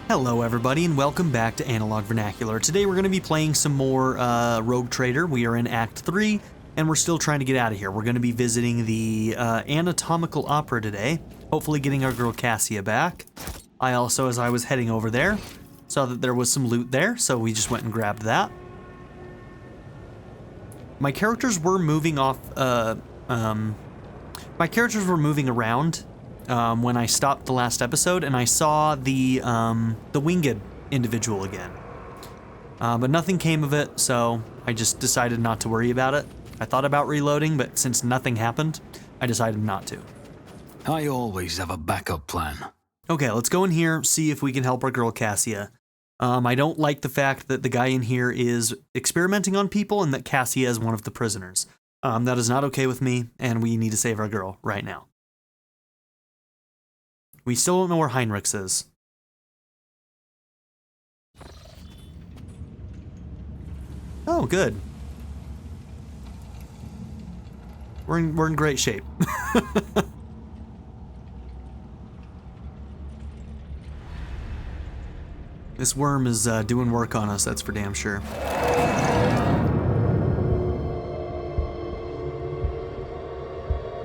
Hello everybody and welcome back to Analog Vernacular. Today we're going to be playing some more Rogue Trader. We are in Act 3 and we're still trying to get out of here. We're going to be visiting the Anatomical Opera today, hopefully getting our girl Cassia back. I also, as I was heading over there, saw that there was some loot there, so we just went and grabbed that. My characters were moving off, my characters were moving around when I stopped the last episode, and I saw the winged individual again. But nothing came of it, so I just decided not to worry about it. I thought about reloading, but since nothing happened, I decided not to. I always have a backup plan. Okay, let's go in here, see if we can help our girl Cassia. I don't like the fact that the guy in here is experimenting on people and that Cassia is one of the prisoners. That is not okay with me, and we need to save our girl right now. We still don't know where Heinrichs is. Oh, good. We're in great shape. This worm is doing work on us, that's for damn sure.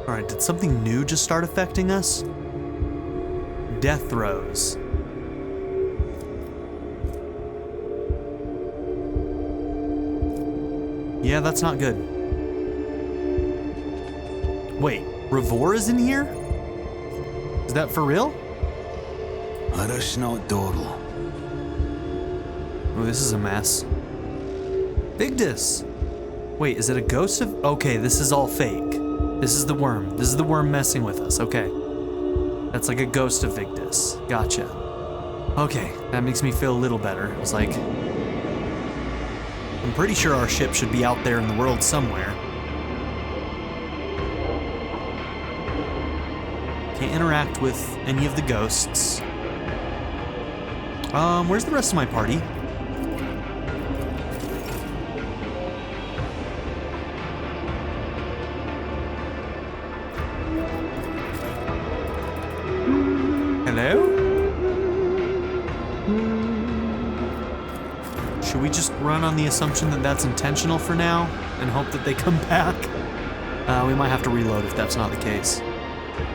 Alright, did something new just start affecting us? Death throes. Yeah, that's not good. Wait, Revor is in here? Is that for real? Let us not dawdle. Oh, this is a mess. Vigdis! Wait, is it a ghost of... Okay, this is all fake. This is the worm. This is the worm messing with us, okay. That's like a ghost of Vigdis. Gotcha. Okay, that makes me feel a little better. It's like... I'm pretty sure our ship should be out there in the world somewhere. Can't interact with any of the ghosts. Where's the rest of my party? Hello? Should we just run on the assumption that that's intentional for now and hope that they come back? We might have to reload if that's not the case.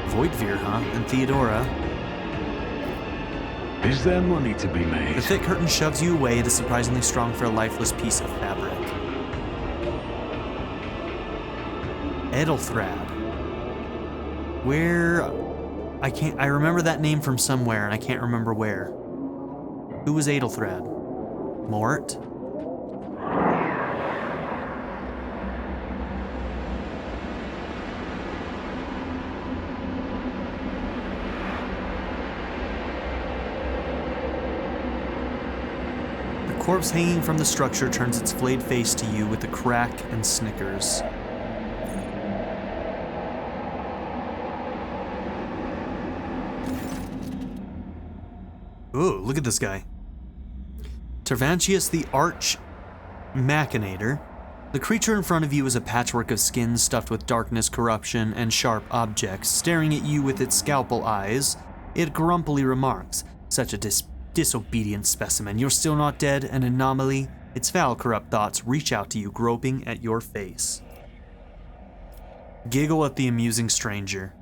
Voidveer, huh? And Theodora. Is there money to be made? The thick curtain shoves you away. It is surprisingly strong for a lifeless piece of fabric. Edelthrad. Where... I remember that name from somewhere, and I can't remember where. Who was Edelthrad? Mort? The corpse hanging from the structure turns its flayed face to you with a crack and snickers. Ooh, look at this guy. Tervantias the Archmachinator. The creature in front of you is a patchwork of skins stuffed with darkness, corruption, and sharp objects. Staring at you with its scalpel eyes, it grumpily remarks, "Such a disobedient specimen. You're still not dead, an anomaly." Its foul, corrupt thoughts reach out to you, groping at your face. Giggle at the amusing stranger.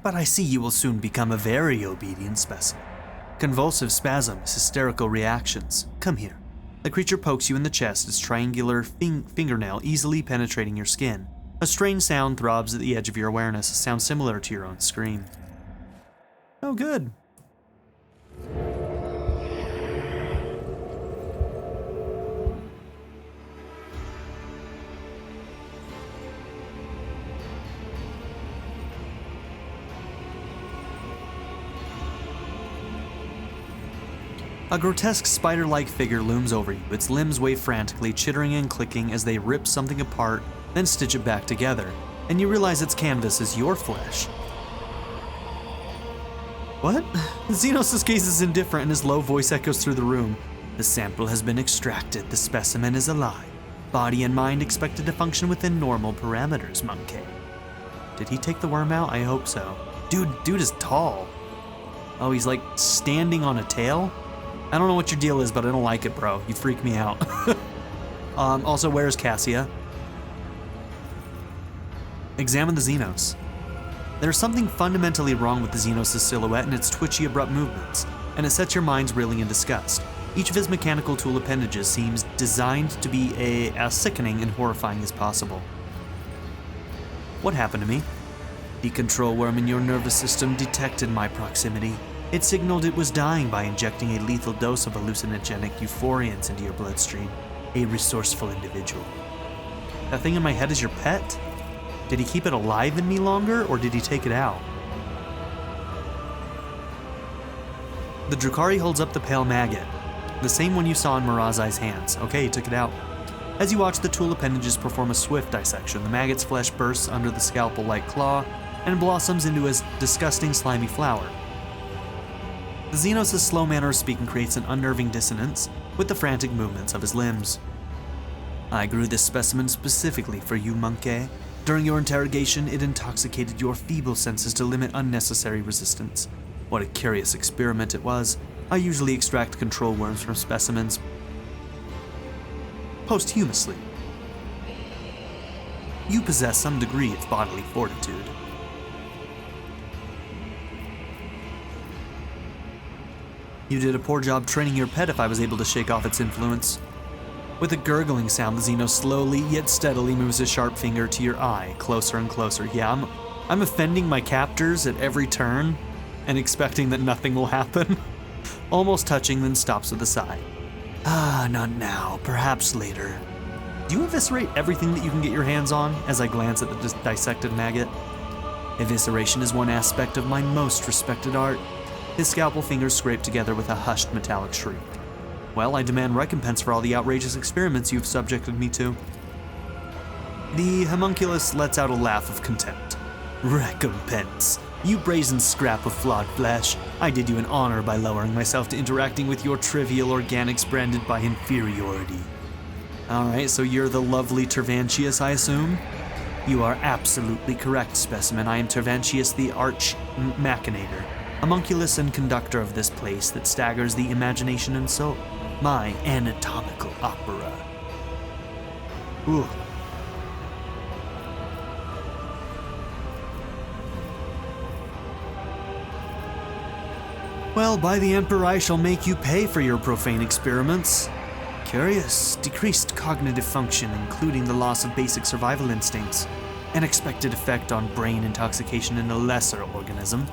"But I see you will soon become a very obedient specimen. Convulsive spasms, hysterical reactions. Come here." The creature pokes you in the chest, its triangular fingernail easily penetrating your skin. A strange sound throbs at the edge of your awareness, a sound similar to your own scream. Oh, good. A grotesque spider-like figure looms over you. Its limbs wave frantically, chittering and clicking as they rip something apart, then stitch it back together. And you realize its canvas is your flesh. What? Xenos' gaze is indifferent and his low voice echoes through the room. The sample has been extracted. The specimen is alive. Body and mind expected to function within normal parameters, Monkey. Did he take the worm out? I hope so. Dude is tall. Oh, he's like standing on a tail? I don't know what your deal is, but I don't like it, bro. You freak me out. Also, where's Cassia? Examine the Xenos. There's something fundamentally wrong with the Xenos' silhouette and its twitchy, abrupt movements, and it sets your minds reeling in disgust. Each of his mechanical tool appendages seems designed to be as sickening and horrifying as possible. What happened to me? The control worm in your nervous system detected my proximity. It signaled it was dying by injecting a lethal dose of hallucinogenic euphoriants into your bloodstream. A resourceful individual. That thing in my head is your pet? Did he keep it alive in me longer, or did he take it out? The Drukhari holds up the pale maggot, the same one you saw in Marazhai's hands. Okay, he took it out. As you watch the tool appendages perform a swift dissection, the maggot's flesh bursts under the scalpel-like claw and blossoms into a disgusting, slimy flower. The Xenos' slow manner of speaking creates an unnerving dissonance with the frantic movements of his limbs. I grew this specimen specifically for you, monkey. During your interrogation, it intoxicated your feeble senses to limit unnecessary resistance. What a curious experiment it was. I usually extract control worms from specimens posthumously. You possess some degree of bodily fortitude. You did a poor job training your pet if I was able to shake off its influence. With a gurgling sound, the Xeno slowly yet steadily moves a sharp finger to your eye, closer and closer. Yeah, I'm offending my captors at every turn and expecting that nothing will happen. Almost touching, then stops with a sigh. Ah, not now, perhaps later. Do you eviscerate everything that you can get your hands on, as I glance at the dissected maggot? Evisceration is one aspect of my most respected art. His scalpel fingers scrape together with a hushed metallic shriek. Well, I demand recompense for all the outrageous experiments you've subjected me to. The Haemonculus lets out a laugh of contempt. Recompense? You brazen scrap of flawed flesh. I did you an honor by lowering myself to interacting with your trivial organics branded by inferiority. Alright, so you're the lovely Tervantias, I assume? You are absolutely correct, specimen. I am Tervantias the Archmachinator, homunculus and conductor of this place that staggers the imagination and soul. My anatomical opera. Ooh. Well, by the Emperor, I shall make you pay for your profane experiments. Curious. Decreased cognitive function, including the loss of basic survival instincts. An expected effect on brain intoxication in a lesser organism.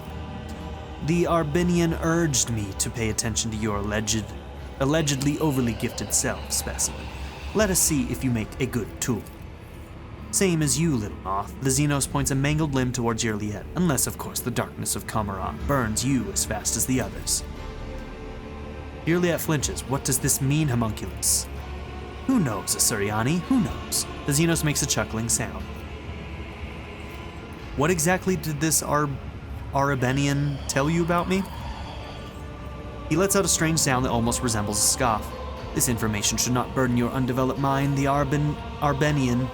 The Arbinian urged me to pay attention to your allegedly overly gifted self, specimen. Let us see if you make a good tool. Same as you, little moth. The Xenos points a mangled limb towards Yurliet, unless, of course, the darkness of Kamaran burns you as fast as the others. Yurliet flinches. What does this mean, homunculus? Who knows, Asuriani? Who knows? The Xenos makes a chuckling sound. What exactly did this Arabenian tell you about me? He lets out a strange sound that almost resembles a scoff. This information should not burden your undeveloped mind. The Arbenian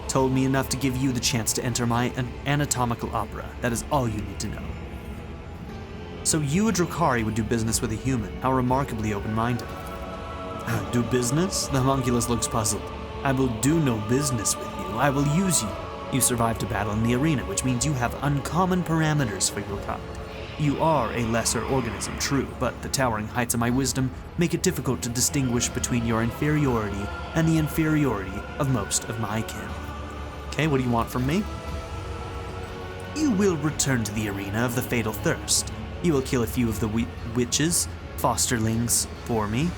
told me enough to give you the chance to enter my anatomical opera. That is all you need to know. So you, a Drukhari, would do business with a human. How remarkably open-minded. Do business? The homunculus looks puzzled. I will do no business with you. I will use you. You survived a battle in the arena, which means you have uncommon parameters for your kind. You are a lesser organism, true, but the towering heights of my wisdom make it difficult to distinguish between your inferiority and the inferiority of most of my kin. Okay, what do you want from me? You will return to the arena of the Fatal Thirst. You will kill a few of the witches, fosterlings, for me.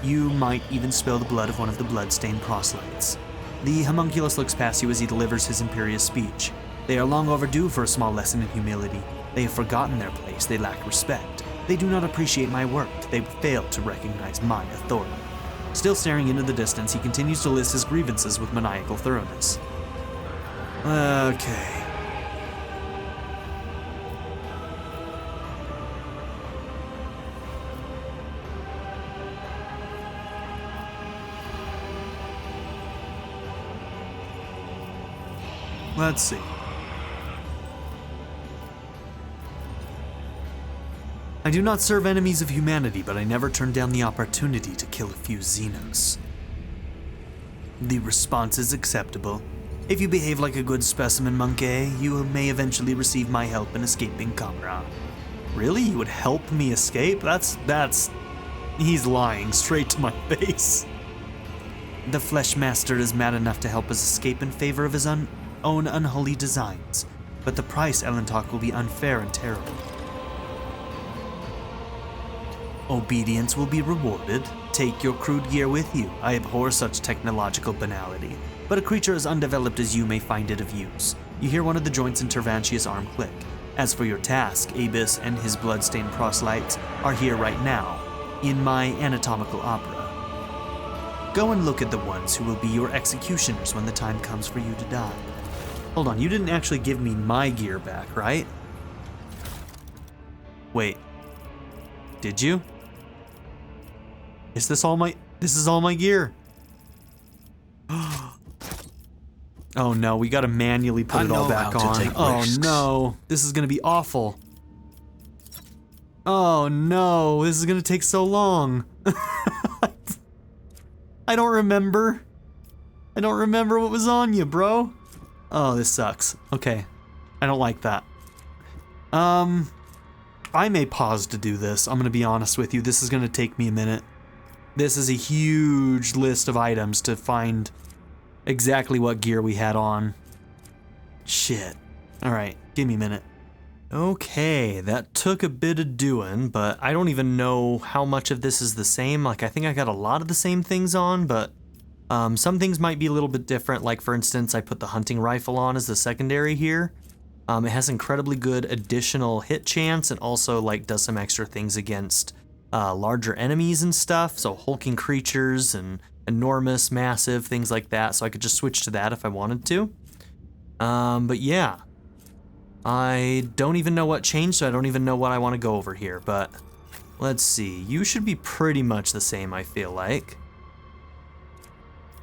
You might even spill the blood of one of the blood-stained proselytes. The homunculus looks past you as he delivers his imperious speech. They are long overdue for a small lesson in humility. They have forgotten their place. They lack respect. They do not appreciate my work. They fail to recognize my authority. Still staring into the distance, he continues to list his grievances with maniacal thoroughness. Okay. Let's see. I do not serve enemies of humanity, but I never turn down the opportunity to kill a few Xenos. The response is acceptable. If you behave like a good specimen, monkey, you may eventually receive my help in escaping Kamra. Really? You would help me escape? That's... He's lying straight to my face. The Fleshmaster is mad enough to help us escape in favor of his own unholy designs, but the price, Ellentalk, will be unfair and terrible. Obedience will be rewarded. Take your crude gear with you. I abhor such technological banality, but a creature as undeveloped as you may find it of use. You hear one of the joints in Tervantias' arm click. As for your task, Abus and his bloodstained proselytes are here right now, in my anatomical opera. Go and look at the ones who will be your executioners when the time comes for you to die. Hold on, you didn't actually give me my gear back, right? Wait. Did you? Is this all my... This is all my gear. Oh no, we gotta manually put it all back on. Oh no, this is gonna be awful. Oh no, this is gonna take so long. I don't remember. I don't remember what was on you, bro. Oh, this sucks. Okay, I don't like that. I may pause to do this. I'm gonna be honest with you. This is gonna take me a minute. This is a huge list of items to find exactly what gear we had on. Shit. Alright, give me a minute. Okay, that took a bit of doing, but I don't even know how much of this is the same. Like, I think I got a lot of the same things on, but some things might be a little bit different. Like, for instance, I put the hunting rifle on as the secondary here. It has incredibly good additional hit chance and also, like, does some extra things against larger enemies and stuff. So hulking creatures and enormous, massive, things like that. So I could just switch to that if I wanted to. But yeah. I don't even know what changed, so I don't even know what I want to go over here, but let's see. You should be pretty much the same, I feel like.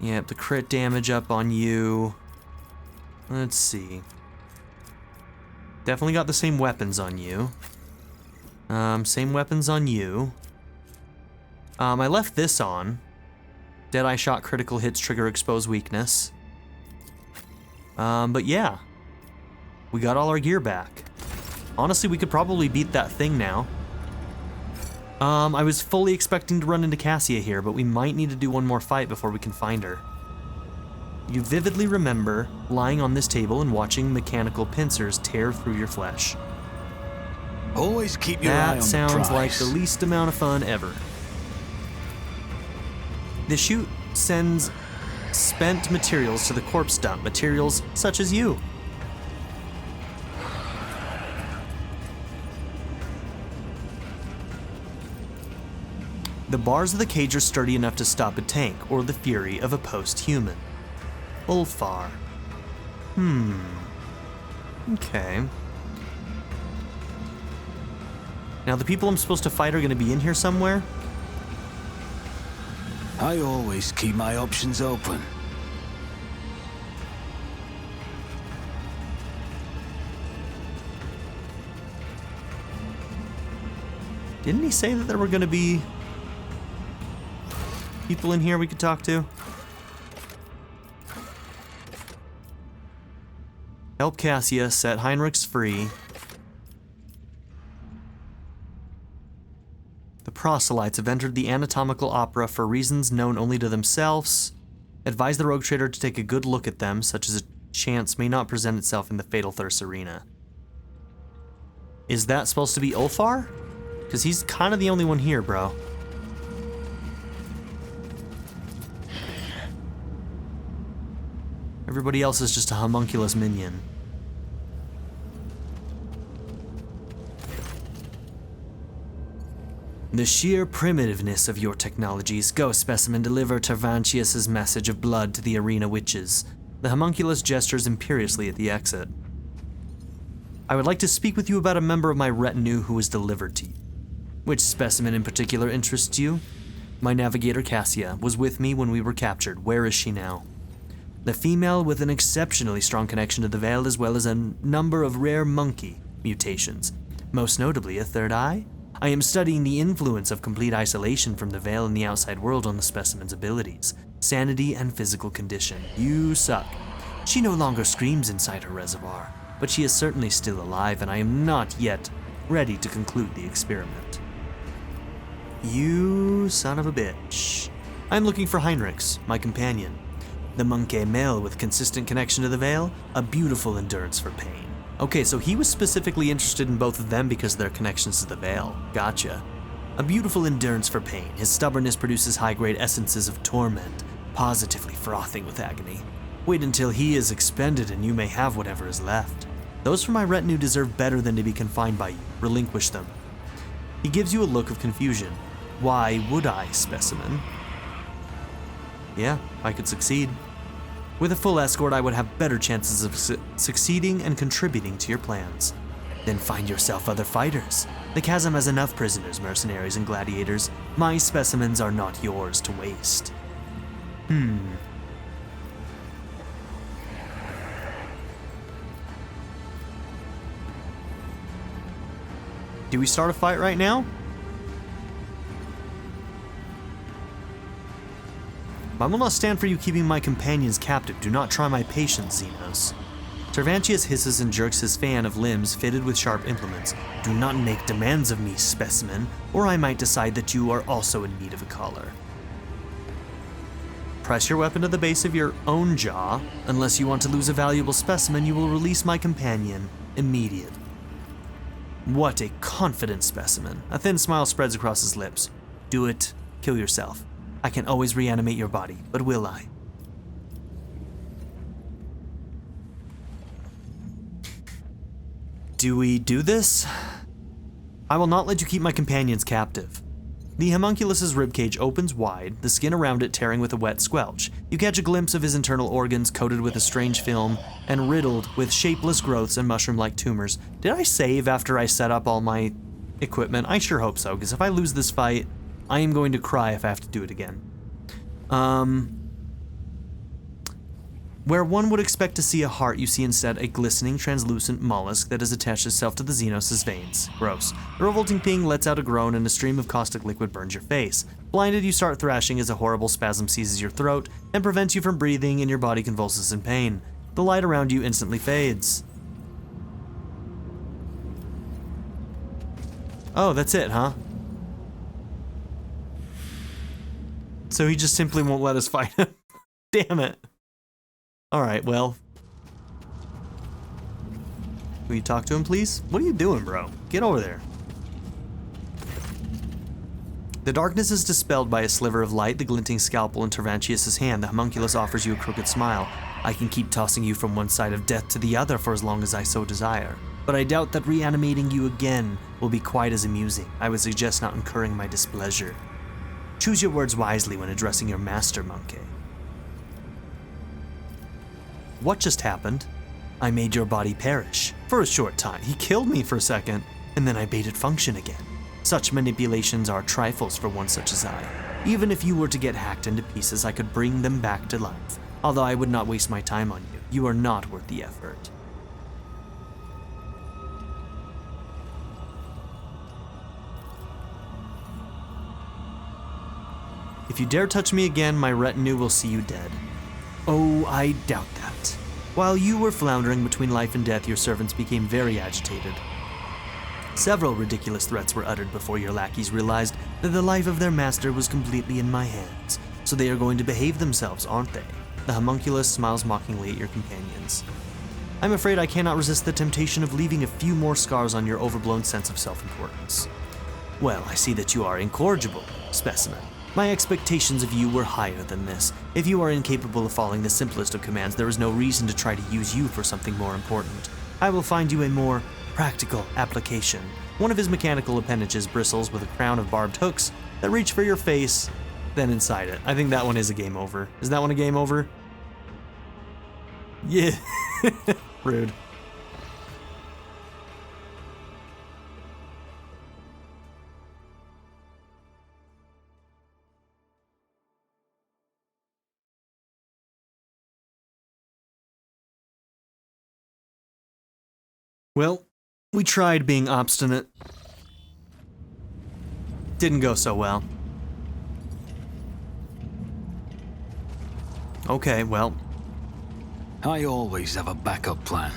Yep, the crit damage up on you. Let's see. Definitely got the same weapons on you. Same weapons on you. I left this on. Deadeye shot, critical hits, trigger expose weakness. But yeah. We got all our gear back. Honestly, we could probably beat that thing now. I was fully expecting to run into Cassia here, but we might need to do one more fight before we can find her. You vividly remember lying on this table and watching mechanical pincers tear through your flesh. Always keep your eye on the prize. That sounds like the least amount of fun ever. The chute sends spent materials to the corpse dump, materials such as you. The bars of the cage are sturdy enough to stop a tank or the fury of a post-human. Ulfar. Okay. Now the people I'm supposed to fight are going to be in here somewhere? I always keep my options open. Didn't he say that there were going to be people in here we could talk to? Help Cassia, set Heinrichs free. The proselytes have entered the anatomical opera for reasons known only to themselves. Advise the rogue trader to take a good look at them, such as a chance may not present itself in the Fatal Thirst arena. Is that supposed to be Ulfar? Because he's kind of the only one here, bro. Everybody else is just a homunculus minion. The sheer primitiveness of your technologies. Go, specimen, deliver Tervantius' message of blood to the arena witches. The homunculus gestures imperiously at the exit. I would like to speak with you about a member of my retinue who was delivered to you. Which specimen in particular interests you? My navigator Cassia was with me when we were captured. Where is she now? The female with an exceptionally strong connection to the Veil, as well as a number of rare monkey mutations, most notably a third eye. I am studying the influence of complete isolation from the veil and the outside world on the specimen's abilities, sanity, and physical condition. You suck. She no longer screams inside her reservoir, but she is certainly still alive, and I am not yet ready to conclude the experiment. You son of a bitch. I'm looking for Heinrichs, my companion. The monkey male with consistent connection to the veil, a beautiful endurance for pain. Okay, so he was specifically interested in both of them because of their connections to the veil. Gotcha. A beautiful endurance for pain. His stubbornness produces high-grade essences of torment, positively frothing with agony. Wait until he is expended and you may have whatever is left. Those from my retinue deserve better than to be confined by you. Relinquish them. He gives you a look of confusion. Why would I, specimen? Yeah, I could succeed. With a full escort, I would have better chances of succeeding and contributing to your plans. Then find yourself other fighters. The chasm has enough prisoners, mercenaries, and gladiators. My specimens are not yours to waste. Do we start a fight right now? I will not stand for you keeping my companions captive. Do not try my patience, Xenos. Tervantias hisses and jerks his fan of limbs fitted with sharp implements. Do not make demands of me, specimen, or I might decide that you are also in need of a collar. Press your weapon to the base of your own jaw. Unless you want to lose a valuable specimen, you will release my companion. Immediate. What a confident specimen. A thin smile spreads across his lips. Do it. Kill yourself. I can always reanimate your body, but will I? Do we do this? I will not let you keep my companions captive. The Haemonculus's ribcage opens wide, the skin around it tearing with a wet squelch. You catch a glimpse of his internal organs coated with a strange film and riddled with shapeless growths and mushroom-like tumors. Did I save after I set up all my equipment? I sure hope so, because if I lose this fight, I am going to cry if I have to do it again. Where one would expect to see a heart, you see instead a glistening, translucent mollusk that has attached itself to the Xenos' veins. Gross. The revolting ping lets out a groan and a stream of caustic liquid burns your face. Blinded, you start thrashing as a horrible spasm seizes your throat and prevents you from breathing, and your body convulses in pain. The light around you instantly fades. Oh, that's it, huh? So he just simply won't let us fight him. Damn it. Alright, well. Will you talk to him, please? What are you doing, bro? Get over there. The darkness is dispelled by a sliver of light, the glinting scalpel in Tervantius' hand. The Haemonculus offers you a crooked smile. I can keep tossing you from one side of death to the other for as long as I so desire. But I doubt that reanimating you again will be quite as amusing. I would suggest not incurring my displeasure. Choose your words wisely when addressing your master, monkey. What just happened? I made your body perish. For a short time. He killed me for a second, and then I bade it function again. Such manipulations are trifles for one such as I. Even if you were to get hacked into pieces, I could bring them back to life. Although I would not waste my time on you. You are not worth the effort. If you dare touch me again, my retinue will see you dead. Oh, I doubt that. While you were floundering between life and death, your servants became very agitated. Several ridiculous threats were uttered before your lackeys realized that the life of their master was completely in my hands. So they are going to behave themselves, aren't they? The Haemonculus smiles mockingly at your companions. I'm afraid I cannot resist the temptation of leaving a few more scars on your overblown sense of self-importance. Well, I see that you are incorrigible, specimen. My expectations of you were higher than this. If you are incapable of following the simplest of commands, there is no reason to try to use you for something more important. I will find you a more practical application. One of his mechanical appendages bristles with a crown of barbed hooks that reach for your face, then inside it. I think that one is a game over. Is that one a game over? Yeah. Rude. Well, we tried being obstinate. Didn't go so well. Okay, well. I always have a backup plan.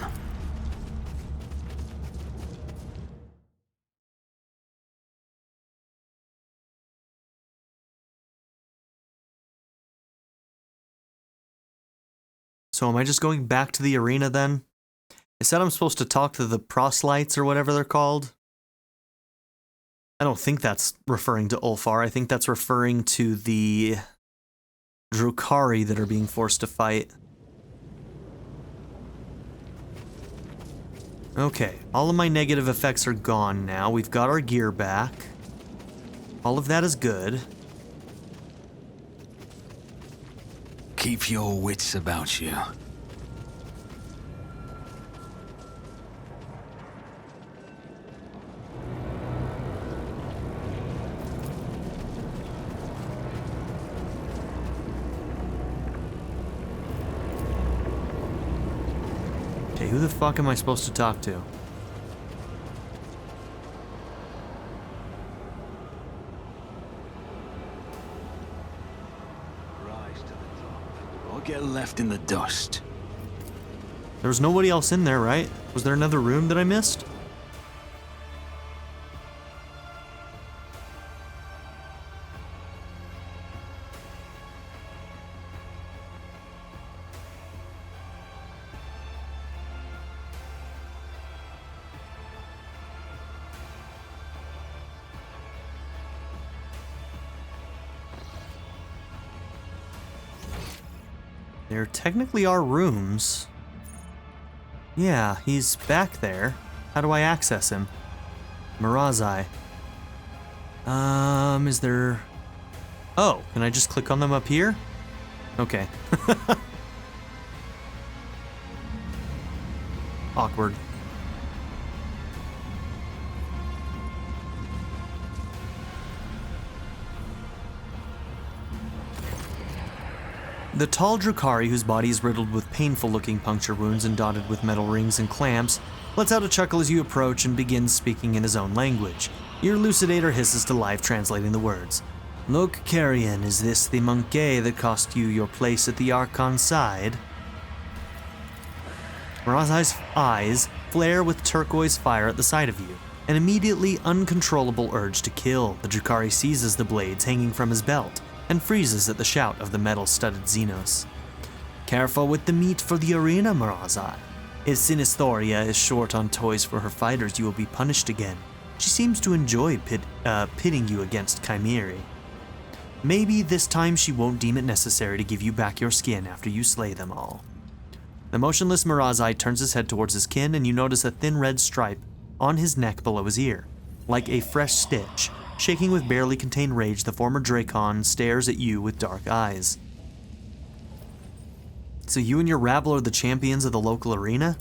So am I just going back to the arena then? It said I'm supposed to talk to the proselytes or whatever they're called. I don't think that's referring to Ulfar. I think that's referring to the Drukhari that are being forced to fight. Okay, all of my negative effects are gone now. We've got our gear back. All of that is good. Keep your wits about you. Okay, who the fuck am I supposed to talk to? Rise to the top, or get left in the dust. There was nobody else in there, right? Was there another room that I missed? There technically are rooms. Yeah, he's back there. How do I access him? Marazhai. Is there... Oh, can I just click on them up here? Okay. Awkward. The tall Drukhari, whose body is riddled with painful-looking puncture wounds and dotted with metal rings and clamps, lets out a chuckle as you approach and begins speaking in his own language. Your elucidator hisses to life, translating the words. Look, Carrion, is this the monkey that cost you your place at the Archon's side? Marazhai's eyes flare with turquoise fire at the sight of you, an immediately uncontrollable urge to kill. The Drukhari seizes the blades hanging from his belt and freezes at the shout of the metal-studded Xenos. Careful with the meat for the arena, Marazhai. If Sinisthoria is short on toys for her fighters, you will be punished again. She seems to enjoy pitting you against Chimeri. Maybe this time she won't deem it necessary to give you back your skin after you slay them all. The motionless Marazhai turns his head towards his kin, and you notice a thin red stripe on his neck below his ear, like a fresh stitch. Shaking with barely contained rage, the former Dracon stares at you with dark eyes. So you and your rabble are the champions of the local arena?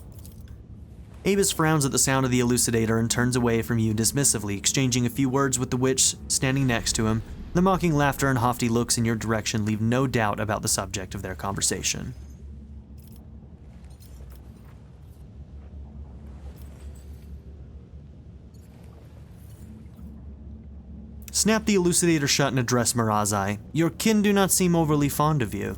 Abus frowns at the sound of the elucidator and turns away from you dismissively, exchanging a few words with the witch standing next to him. The mocking laughter and haughty looks in your direction leave no doubt about the subject of their conversation. Snap the elucidator shut and address Marazhai. Your kin do not seem overly fond of you.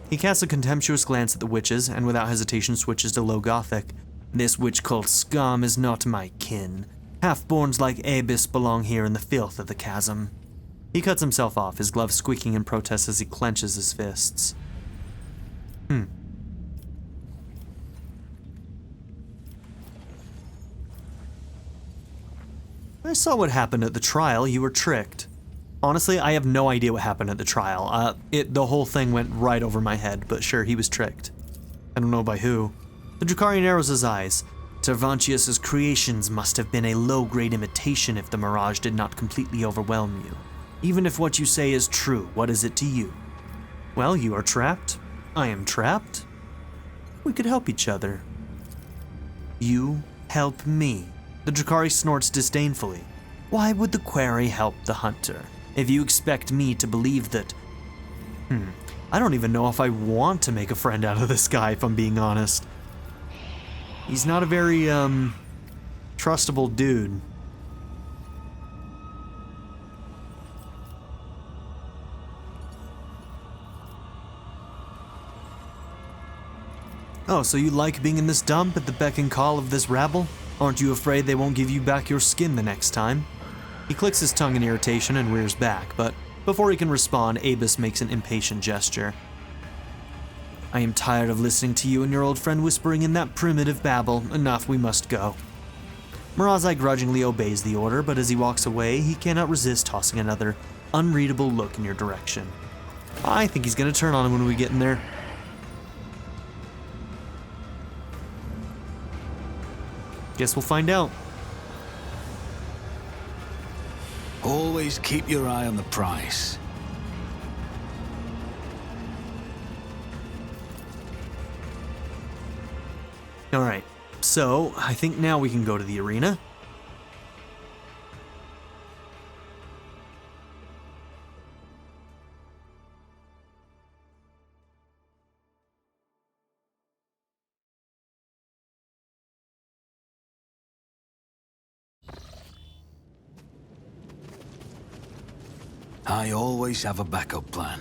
He casts a contemptuous glance at the witches, and without hesitation switches to low Gothic. This witch cult scum is not my kin. Half-borns like Abus belong here in the filth of the chasm. He cuts himself off, his gloves squeaking in protest as he clenches his fists. I saw what happened at the trial. You were tricked. Honestly, I have no idea what happened at the trial. The whole thing went right over my head, but sure, he was tricked. I don't know by who. The Drukhari narrows his eyes. Tervantius' creations must have been a low-grade imitation if the mirage did not completely overwhelm you. Even if what you say is true, what is it to you? Well, you are trapped. I am trapped. We could help each other. You help me. The Drukhari snorts disdainfully. Why would the quarry help the hunter? If you expect me to believe that... I don't even know if I want to make a friend out of this guy, if I'm being honest. He's not a very, trustable dude. Oh, so you like being in this dump at the beck and call of this rabble? Aren't you afraid they won't give you back your skin the next time? He clicks his tongue in irritation and rears back, but before he can respond, Abus makes an impatient gesture. I am tired of listening to you and your old friend whispering in that primitive babble. Enough, we must go. Marazhai grudgingly obeys the order, but as he walks away, he cannot resist tossing another unreadable look in your direction. I think he's gonna turn on him when we get in there. Guess we'll find out. Always keep your eye on the prize. Alright, so I think now we can go to the arena. I always have a backup plan.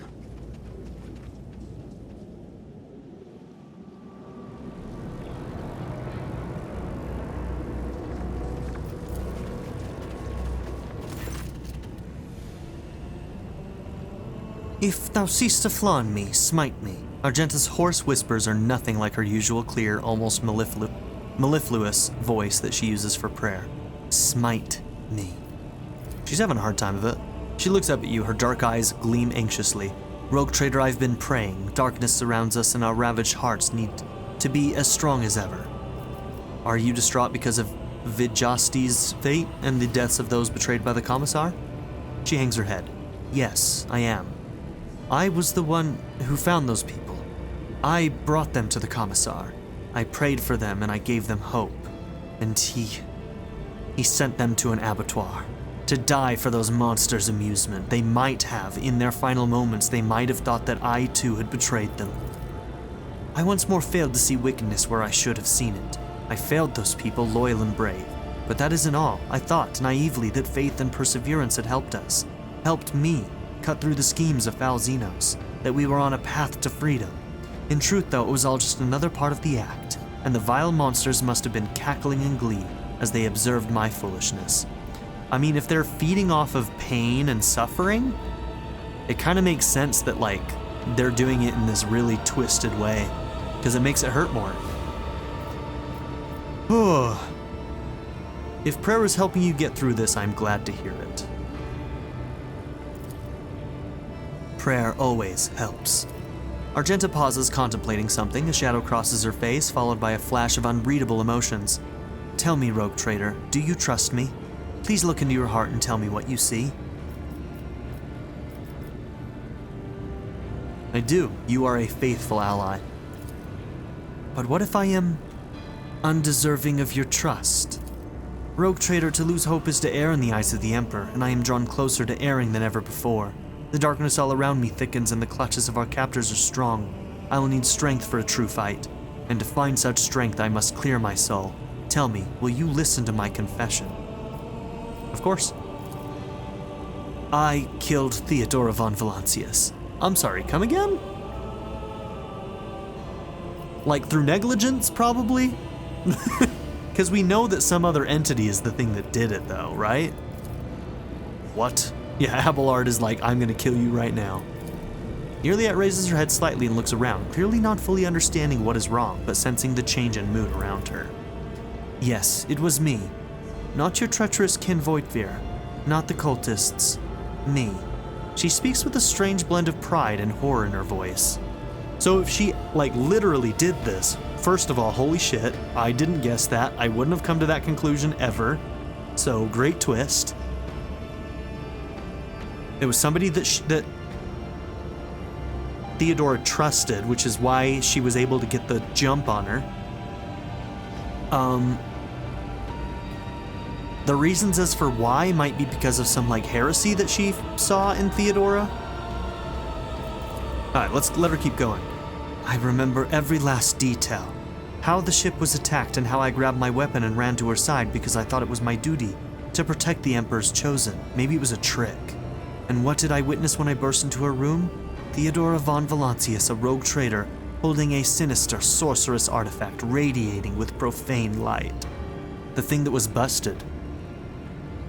If thou cease to flawn me, smite me. Argenta's hoarse whispers are nothing like her usual clear, almost mellifluous voice that she uses for prayer. Smite me. She's having a hard time of it. She looks up at you, her dark eyes gleam anxiously. Rogue trader, I've been praying. Darkness surrounds us and our ravaged hearts need to be as strong as ever. Are you distraught because of Vidjasti's fate and the deaths of those betrayed by the Commissar? She hangs her head. Yes, I am. I was the one who found those people. I brought them to the Commissar. I prayed for them and I gave them hope. And he sent them to an abattoir. To die for those monsters' amusement. They might have, in their final moments, they might have thought that I too had betrayed them. I once more failed to see wickedness where I should have seen it. I failed those people, loyal and brave. But that isn't all. I thought, naively, that faith and perseverance had helped us. Helped me cut through the schemes of foul Xenos. That we were on a path to freedom. In truth, though, it was all just another part of the act. And the vile monsters must have been cackling in glee as they observed my foolishness. I mean, if they're feeding off of pain and suffering, it kind of makes sense that, like, they're doing it in this really twisted way, because it makes it hurt more. If prayer is helping you get through this, I'm glad to hear it. Prayer always helps. Argenta pauses, contemplating something. A shadow crosses her face, followed by a flash of unreadable emotions. Tell me, Rogue Trader, do you trust me? Please look into your heart and tell me what you see. I do. You are a faithful ally. But what if I am undeserving of your trust? Rogue Trader, to lose hope is to err in the eyes of the Emperor, and I am drawn closer to erring than ever before. The darkness all around me thickens and the clutches of our captors are strong. I will need strength for a true fight, and to find such strength I must clear my soul. Tell me, will you listen to my confession? Of course. I killed Theodora von Valancius. I'm sorry, come again? Like through negligence, probably? Because we know that some other entity is the thing that did it, though, right? What? Yeah, Abelard is like, I'm gonna kill you right now. Nearliet raises her head slightly and looks around, clearly not fully understanding what is wrong, but sensing the change in mood around her. Yes, it was me. Not your treacherous kin Voitvir, not the cultists. Me. She speaks with a strange blend of pride and horror in her voice. So if she, like, literally did this, first of all, holy shit, I didn't guess that. I wouldn't have come to that conclusion ever. So, great twist. It was somebody that Theodora trusted, which is why she was able to get the jump on her. The reasons as for why might be because of some, like, heresy that she saw in Theodora. Alright, let's let her keep going. I remember every last detail. How the ship was attacked and how I grabbed my weapon and ran to her side because I thought it was my duty to protect the Emperor's chosen. Maybe it was a trick. And what did I witness when I burst into her room? Theodora von Valancius, a rogue traitor, holding a sinister, sorcerous artifact radiating with profane light. The thing that was busted.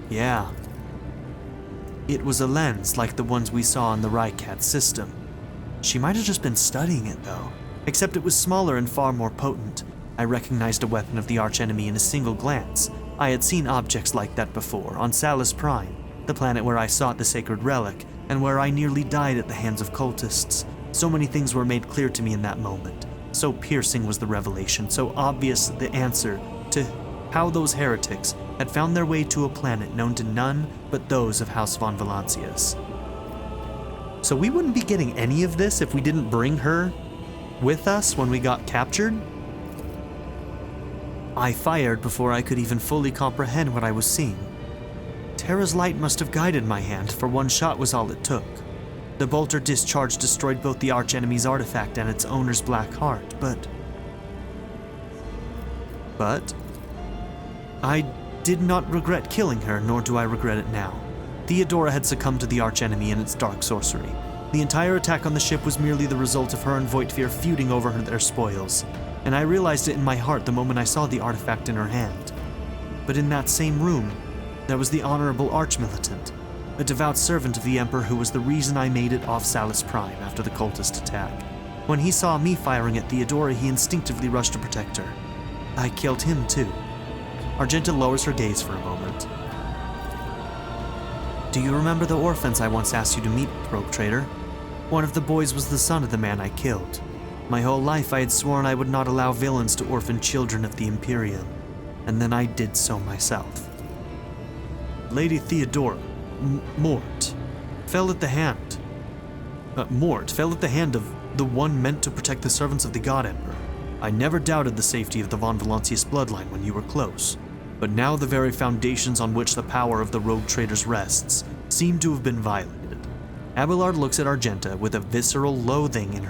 Yeah. It was a lens like the ones we saw in the Rycat system. She might have just been studying it, though. Except it was smaller and far more potent. I recognized a weapon of the archenemy in a single glance. I had seen objects like that before, on Salus Prime, the planet where I sought the sacred relic, and where I nearly died at the hands of cultists. So many things were made clear to me in that moment. So piercing was the revelation, so obvious the answer to how those heretics had found their way to a planet known to none but those of House Valancius. So we wouldn't be getting any of this if we didn't bring her with us when we got captured? I fired before I could even fully comprehend what I was seeing. Terra's light must have guided my hand, for one shot was all it took. The bolter discharge destroyed both the archenemy's artifact and its owner's black heart, but I did not regret killing her, nor do I regret it now. Theodora had succumbed to the archenemy and its dark sorcery. The entire attack on the ship was merely the result of her and Voigtfear feuding over their spoils, and I realized it in my heart the moment I saw the artifact in her hand. But in that same room, there was the honorable archmilitant, a devout servant of the Emperor who was the reason I made it off Salus Prime after the cultist attack. When he saw me firing at Theodora, he instinctively rushed to protect her. I killed him too. Argenta lowers her gaze for a moment. Do you remember the orphans I once asked you to meet, rogue trader? One of the boys was the son of the man I killed. My whole life I had sworn I would not allow villains to orphan children of the Imperium, and then I did so myself. Lady Theodora, Mort, fell at the hand. Mort fell at the hand of the one meant to protect the servants of the God Emperor. I never doubted the safety of the von Valancius bloodline when you were close, but now the very foundations on which the power of the rogue traders rests seem to have been violated. Abelard looks at Argenta with a visceral loathing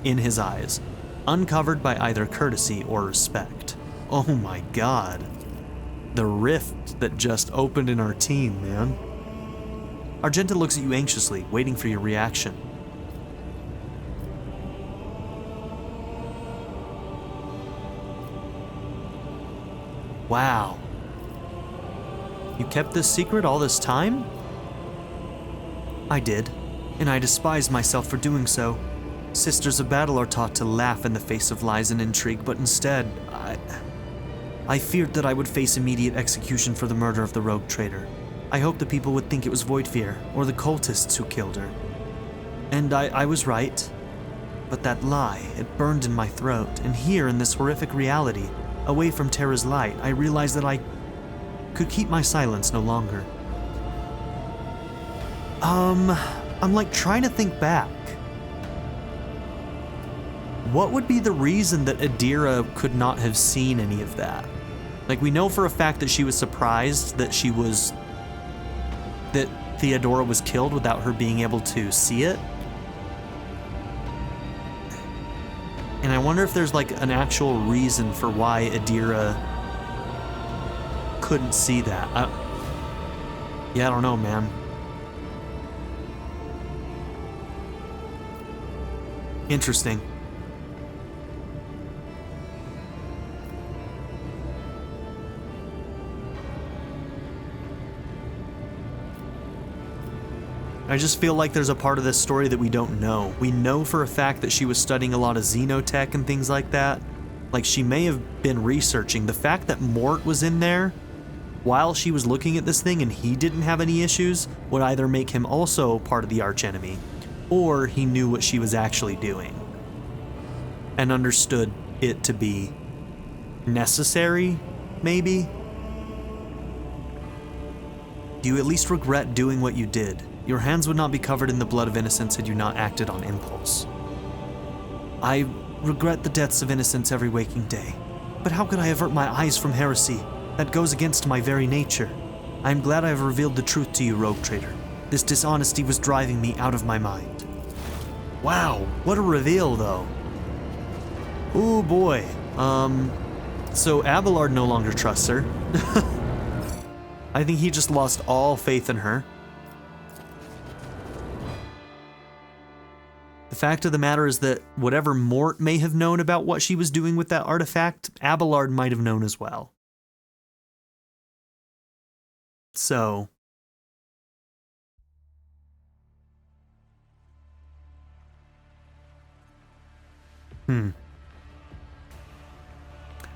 in his eyes, uncovered by either courtesy or respect. Oh my god. The rift that just opened in our team, man. Argenta looks at you anxiously, waiting for your reaction. Wow. You kept this secret all this time? I did, and I despise myself for doing so. Sisters of battle are taught to laugh in the face of lies and intrigue, but instead, I feared that I would face immediate execution for the murder of the rogue trader. I hoped the people would think it was Voigtfear, or the cultists who killed her. And I was right. But that lie, it burned in my throat, and here in this horrific reality, away from Terra's light, I realized that I could keep my silence no longer. I'm like trying to think back. What would be the reason that Adira could not have seen any of that? Like, we know for a fact that she was surprised that Theodora was killed without her being able to see it. And I wonder if there's like an actual reason for why Adira couldn't see that. I don't know, man. Interesting. I just feel like there's a part of this story that we don't know. We know for a fact that she was studying a lot of xenotech and things like that. Like, she may have been researching. The fact that Mort was in there while she was looking at this thing and he didn't have any issues would either make him also part of the archenemy, or he knew what she was actually doing and understood it to be necessary, maybe? Do you at least regret doing what you did? Your hands would not be covered in the blood of innocents had you not acted on impulse. I regret the deaths of innocents every waking day, but how could I avert my eyes from heresy? That goes against my very nature. I am glad I have revealed the truth to you, rogue trader. This dishonesty was driving me out of my mind. Wow, what a reveal, though. Ooh, boy. So Abelard no longer trusts her. I think he just lost all faith in her. The fact of the matter is that whatever Mort may have known about what she was doing with that artifact, Abelard might have known as well. So...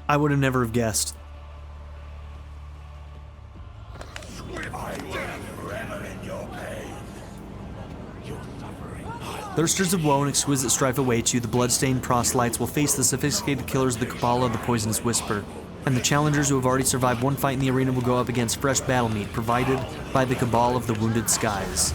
I would have never have guessed. Thirsters of woe and exquisite strife await you. The bloodstained proselytes will face the sophisticated killers of the Cabal of the Poisonous Whisper. And the challengers who have already survived one fight in the arena will go up against fresh battle meat provided by the Cabal of the Wounded Skies.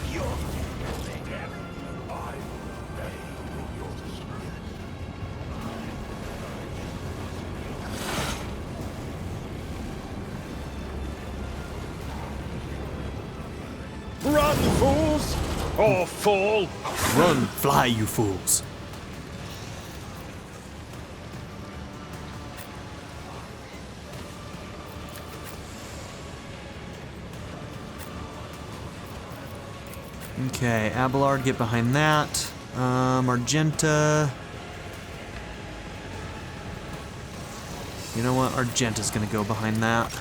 Run, fools! Or fall! Run, fly, you fools! Okay, Abelard, get behind that. Argenta. You know what? Argenta's gonna go behind that.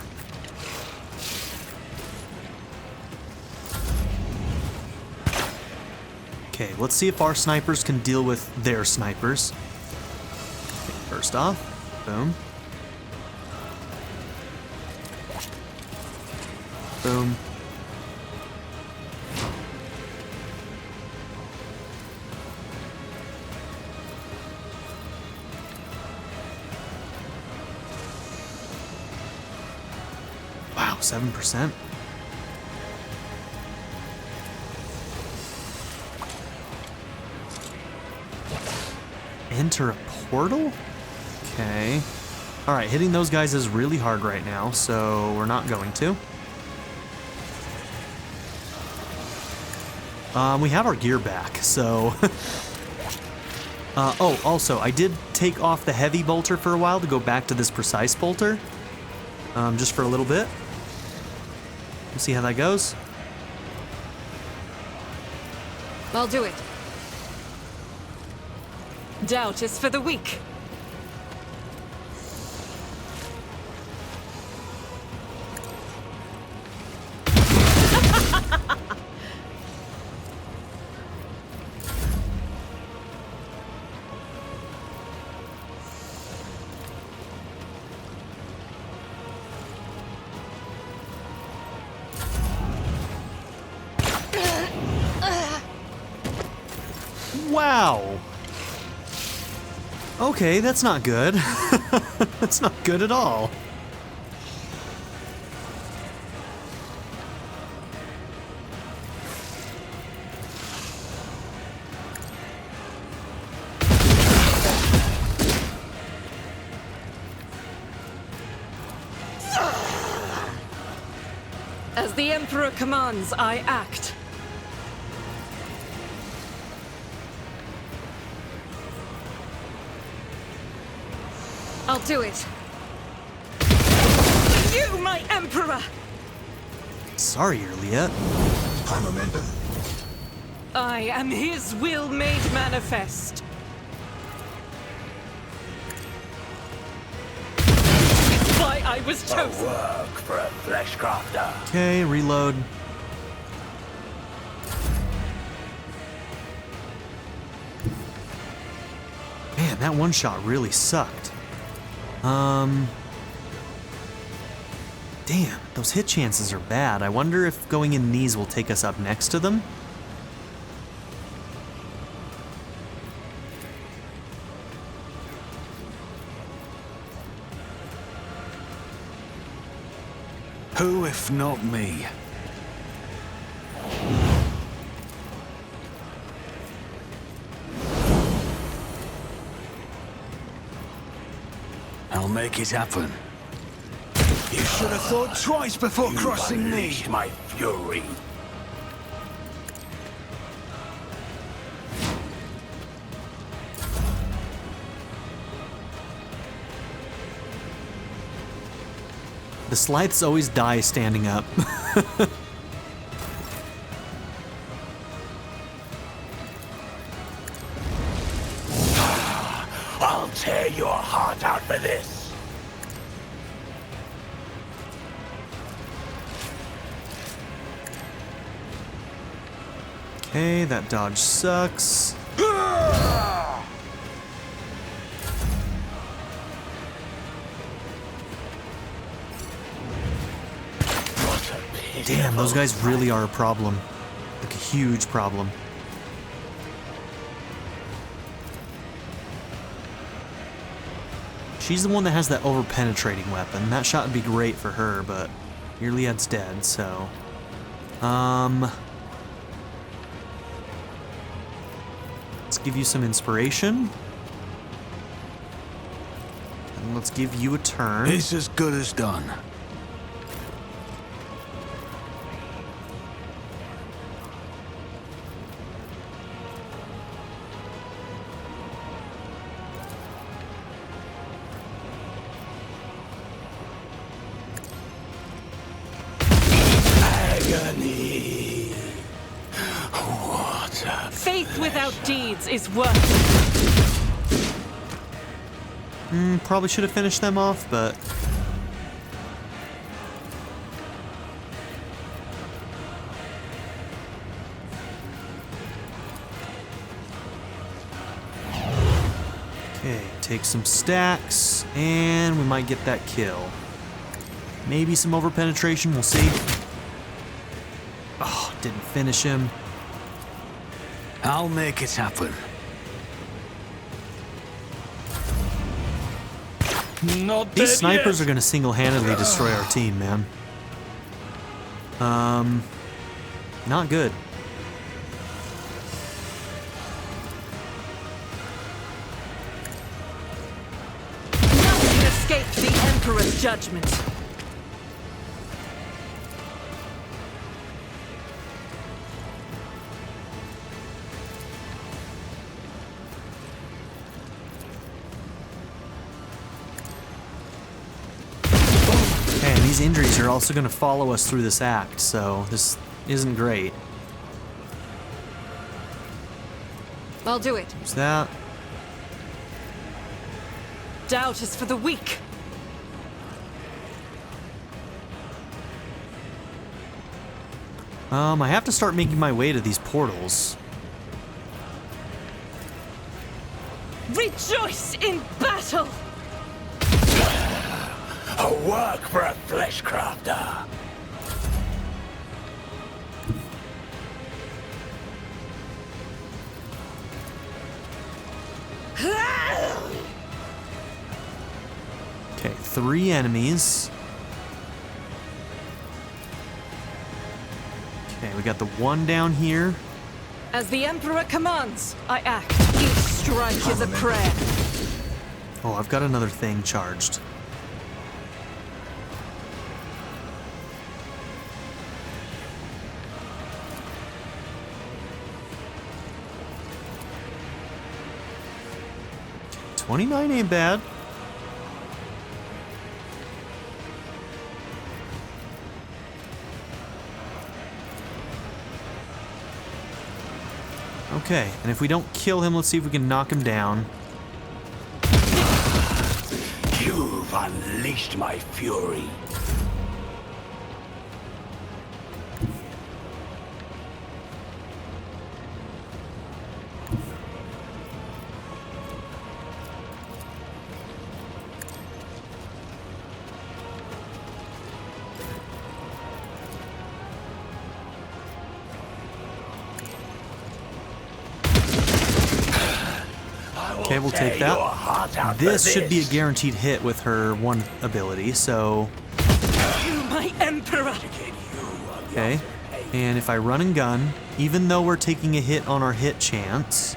Okay, let's see if our snipers can deal with their snipers. Okay, first off, boom. Boom. Wow, 7%. Enter a portal? Okay. Alright, hitting those guys is really hard right now, so we're not going to. We have our gear back, so... oh, also, I did take off the heavy bolter for a while to go back to this precise bolter. Just for a little bit. We'll see how that goes. I'll do it. Doubt is for the weak. Wow. Okay, that's not good. That's not good at all. As the Emperor commands, I act. I'll do it. You, my Emperor! Sorry, Juliet. I'm a member. I am his will made manifest. It's why I was chosen. Work for a flesh crafter. Okay, reload. Man, that one shot really sucked. Damn, those hit chances are bad. I wonder if going in these will take us up next to them. Who if not me? I'll make it happen. You should have thought twice before crossing me. My fury. The Scythes always die standing up. tear your heart out for this. Okay, that dodge sucks. Damn, those guys really are a problem. Like a huge problem. She's the one that has that over-penetrating weapon. That shot would be great for her, but Iliad's dead, so... Let's give you some inspiration. And let's give you a turn. It's as good as done. Agony. What a Faith without deeds is worthless. Probably should have finished them off, but... Okay, take some stacks, and we might get that kill. Maybe some over-penetration, we'll see. Oh, didn't finish him. I'll make it happen. Not These snipers are gonna single-handedly destroy our team, man. Not good. None can escape the Emperor's judgment. And these injuries are also going to follow us through this act, so this isn't great. I'll do it. There's that. Doubt is for the weak. I have to start making my way to these portals. Rejoice in battle! A work for a flesh crafter. Okay, 3 enemies. Okay, we got the one down here. As the Emperor commands, I act. Each strike is a prayer. Oh, I've got another thing charged. $29 ain't bad. Okay, and if we don't kill him, let's see if we can knock him down. You've unleashed my fury. Okay, we'll take that. This should be a guaranteed hit with her one ability, so... You, my Emperor! Okay. And if I run and gun, even though we're taking a hit on our hit chance,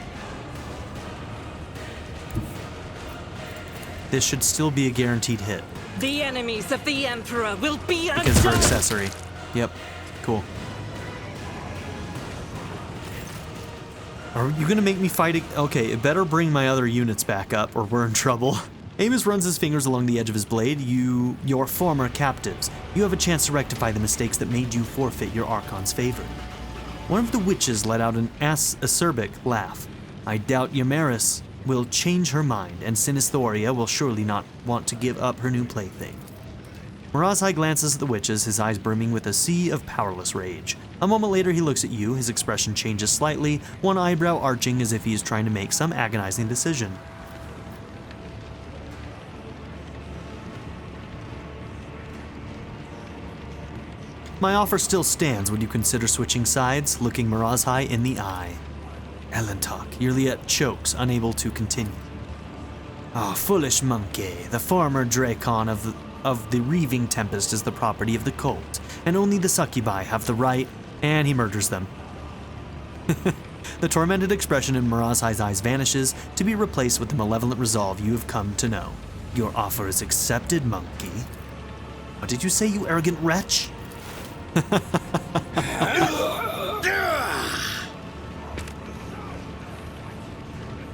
this should still be a guaranteed hit. The enemies of the Emperor will be Because of her undone! accessory. Yep. Cool. Are you gonna make me fight it? Okay, it better bring my other units back up or we're in trouble. Amos runs his fingers along the edge of his blade. Your former captives. You have a chance to rectify the mistakes that made you forfeit your Archon's favor. One of the witches let out an acerbic laugh. I doubt Yamaris will change her mind, and Sinisthoria will surely not want to give up her new plaything. Marazhai glances at the witches, his eyes brimming with a sea of powerless rage. A moment later, he looks at you, his expression changes slightly, one eyebrow arching as if he is trying to make some agonizing decision. My offer still stands. Would you consider switching sides, looking Marazhai in the eye? Elentok, Yurliet chokes, unable to continue. Ah, foolish monkey, the former Dracon of the Reaving Tempest is the property of the cult, and only the succubi have the right, and he murders them. The tormented expression in Marazhai's eyes vanishes, to be replaced with the malevolent resolve you have come to know. Your offer is accepted, monkey. What did you say, you arrogant wretch?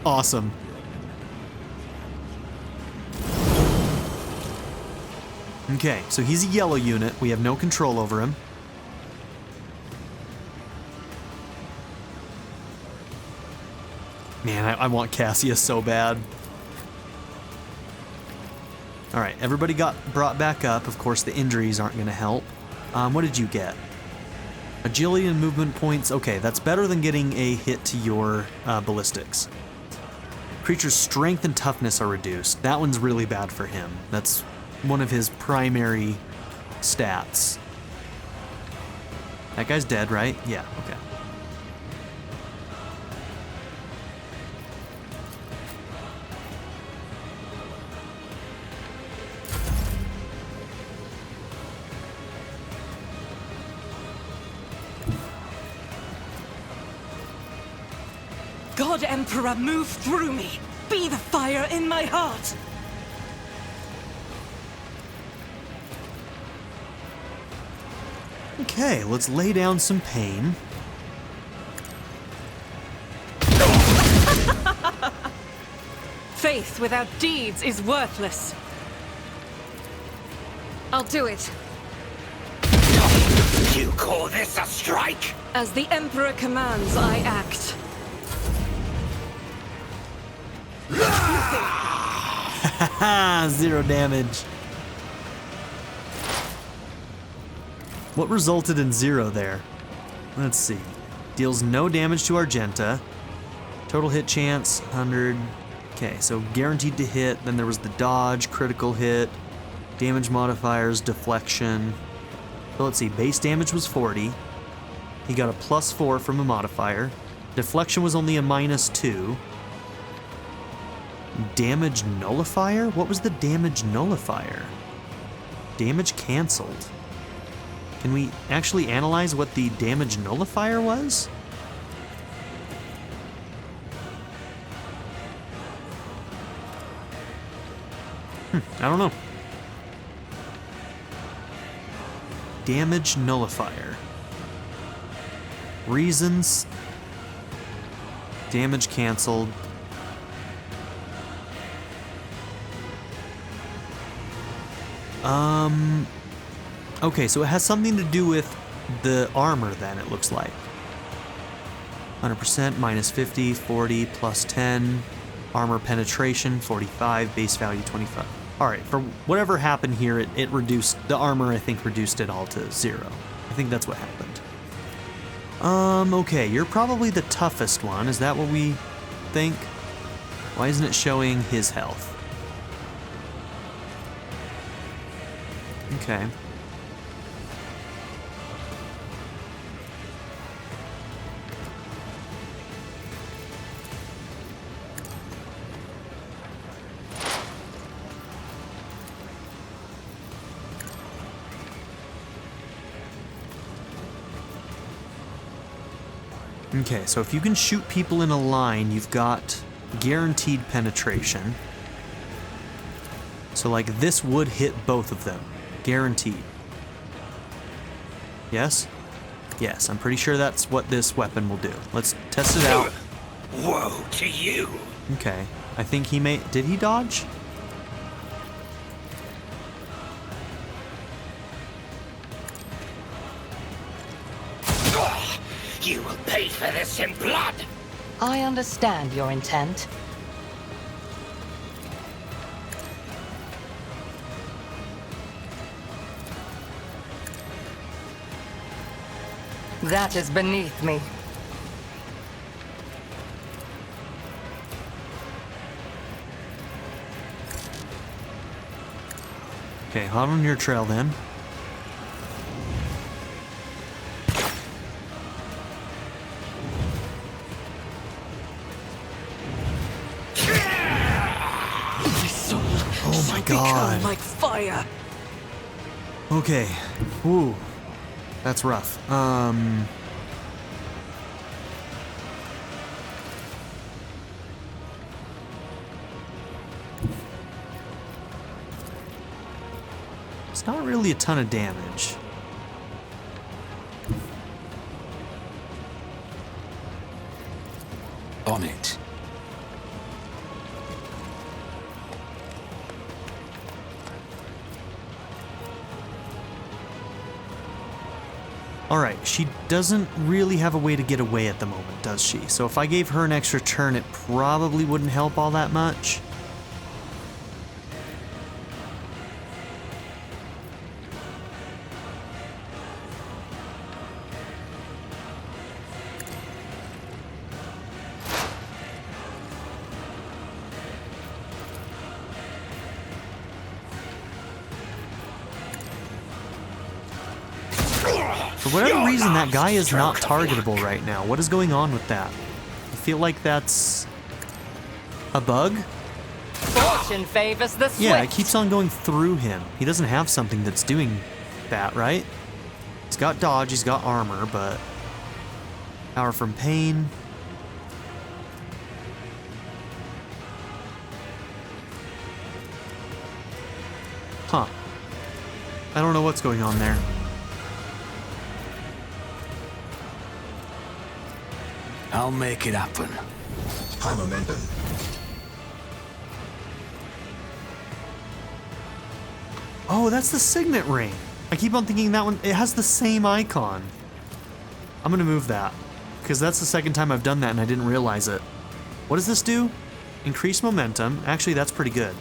Awesome. Okay, so he's a yellow unit. We have no control over him. Man, I want Cassius so bad. All right, everybody got brought back up. Of course, the injuries aren't going to help. What did you get? Agility and movement points. Okay, that's better than getting a hit to your ballistics. Creature's strength and toughness are reduced. That one's really bad for him. That's one of his primary stats. That guy's dead, right? Yeah, okay. God Emperor, move through me! Be the fire in my heart! Okay, let's lay down some pain. Faith without deeds is worthless. I'll do it. You call this a strike? As the Emperor commands, I act. Haha, 0 damage. What resulted in 0 there? Let's see. Deals no damage to Argenta. Total hit chance, 100. Okay, so guaranteed to hit. Then there was the dodge, critical hit, damage modifiers, deflection. So let's see, base damage was 40. He got a +4 from a modifier. Deflection was only a -2. Damage nullifier? What was the damage nullifier? Damage canceled. Can we actually analyze what the damage nullifier was? I don't know. Damage nullifier. Reasons. Damage canceled. Okay, so it has something to do with the armor then, it looks like. 100%, -50, 40, +10, armor penetration, 45, base value 25. All right, for whatever happened here, it reduced, the armor I think reduced it all to 0. I think that's what happened. Okay, you're probably the toughest one, is that what we think? Why isn't it showing his health? Okay. Okay, so if you can shoot people in a line, you've got guaranteed penetration. So like this would hit both of them. Guaranteed. Yes? Yes, I'm pretty sure that's what this weapon will do. Let's test it out. Woe to you! Okay. I think he may... Did he dodge? You will pay for this in blood! I understand your intent. That is beneath me. Okay, hot on your trail then. My soul Oh my shall God. become like fire. Okay. Ooh. That's rough. It's not really a ton of damage. On it. Alright, she doesn't really have a way to get away at the moment, does she? So if I gave her an extra turn, it probably wouldn't help all that much. For whatever reason, that guy is not targetable right now. What is going on with that? I feel like that's a bug? Fortune favors the swift. Yeah, it keeps on going through him. He doesn't have something that's doing that, right? He's got dodge, he's got armor, but power from pain. Huh. I don't know what's going on there. I'll make it happen. High momentum. Oh, that's the signet ring. I keep on thinking that one, it has the same icon. I'm gonna move that, because that's the second time I've done that and I didn't realize it. What does this do? Increase momentum. Actually, that's pretty good.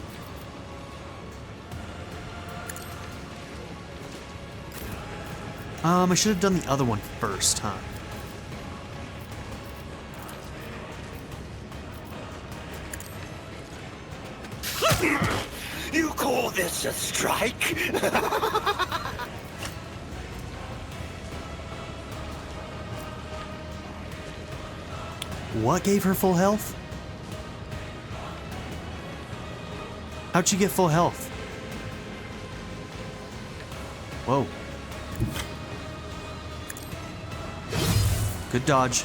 I should have done the other one first, huh? You call this a strike? What gave her full health? How'd she get full health? Whoa. Good dodge.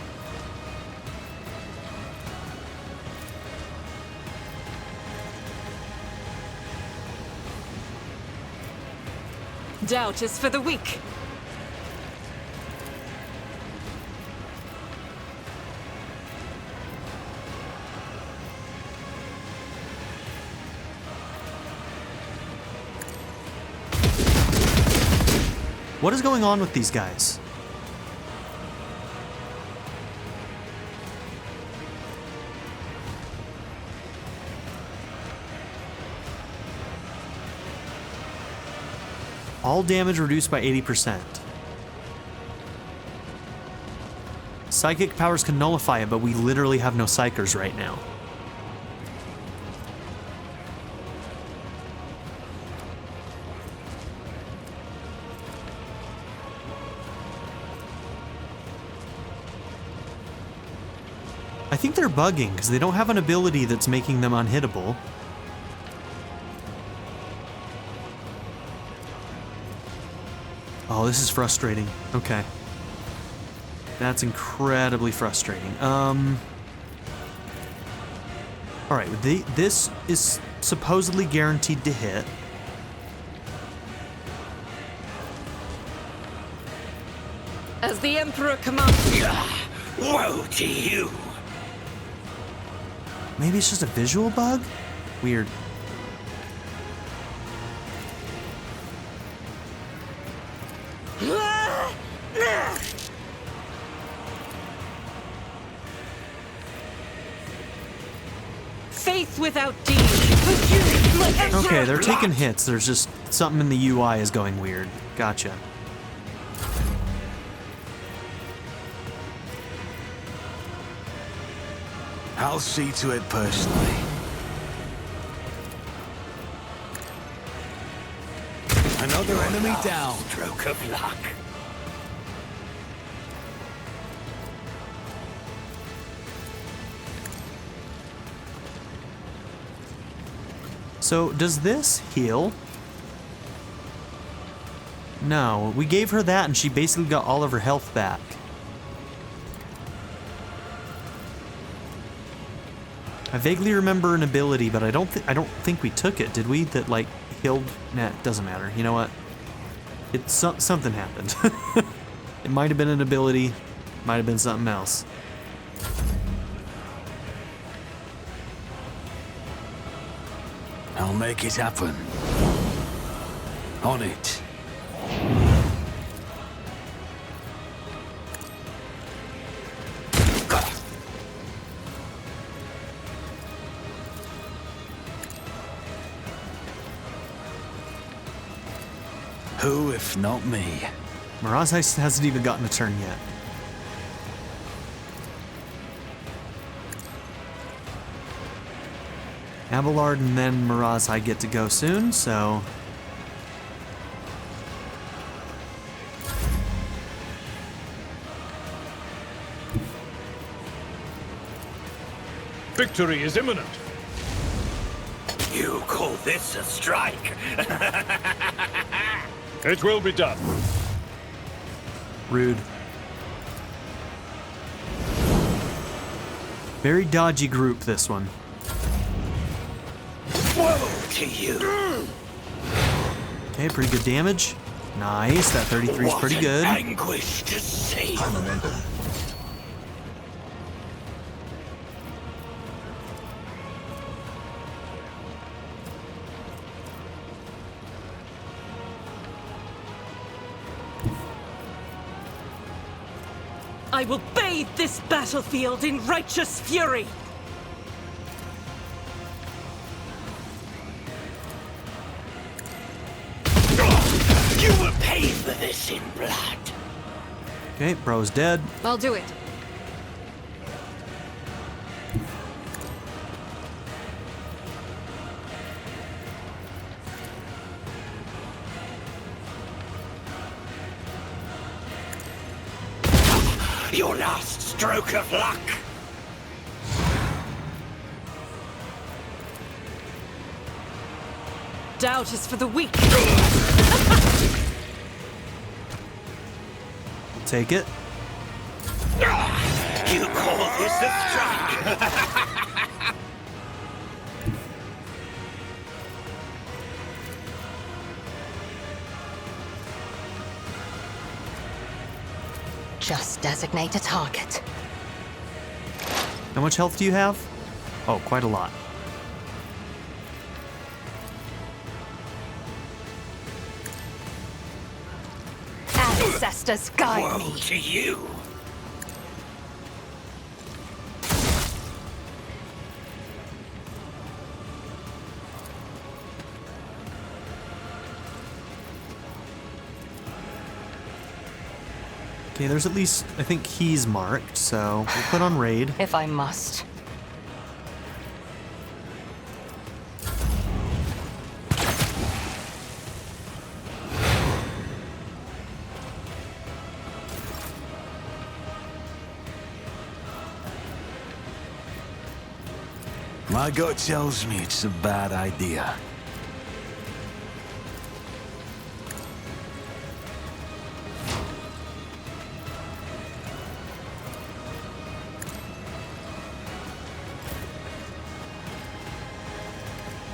Doubt is for the weak. What is going on with these guys? All damage reduced by 80%. Psychic powers can nullify it, but we literally have no psychers right now. I think they're bugging, because they don't have an ability that's making them unhittable. Oh, this is frustrating. Okay. That's incredibly frustrating. Alright, this is supposedly guaranteed to hit. As the Emperor commands. Woe to you! Maybe it's just a visual bug? Weird. Faith without deed. Okay, they're taking hits. There's just something in the UI is going weird. Gotcha. I'll see to it personally. Another enemy down. Stroke of luck. So, does this heal? No, we gave her that and she basically got all of her health back. I vaguely remember an ability, but I don't think we took it, did we? That like healed. Nah, it doesn't matter. You know what? It's something happened. It might have been an ability, might have been something else. I'll make it happen. On it. Who, if not me? Marazhai hasn't even gotten a turn yet. Abelard and then Marazhai get to go soon, so... Victory is imminent. You call this a strike? It will be done. Rude. Very dodgy group, this one. Woe to you! Okay, pretty good damage. Nice, that 33 is pretty good. What an anguish to see! Momentum. I will bathe this battlefield in righteous fury! You will pay for this in blood! Okay, bro's dead. I'll do it. Your last stroke of luck! Doubt is for the weak. Take it. You call this a strike? Just designate a target. How much health do you have? Oh, quite a lot. Ancestors guide Woe me. to you! Okay, there's at least, I think he's marked, so we'll put on raid. If I must. My gut tells me it's a bad idea.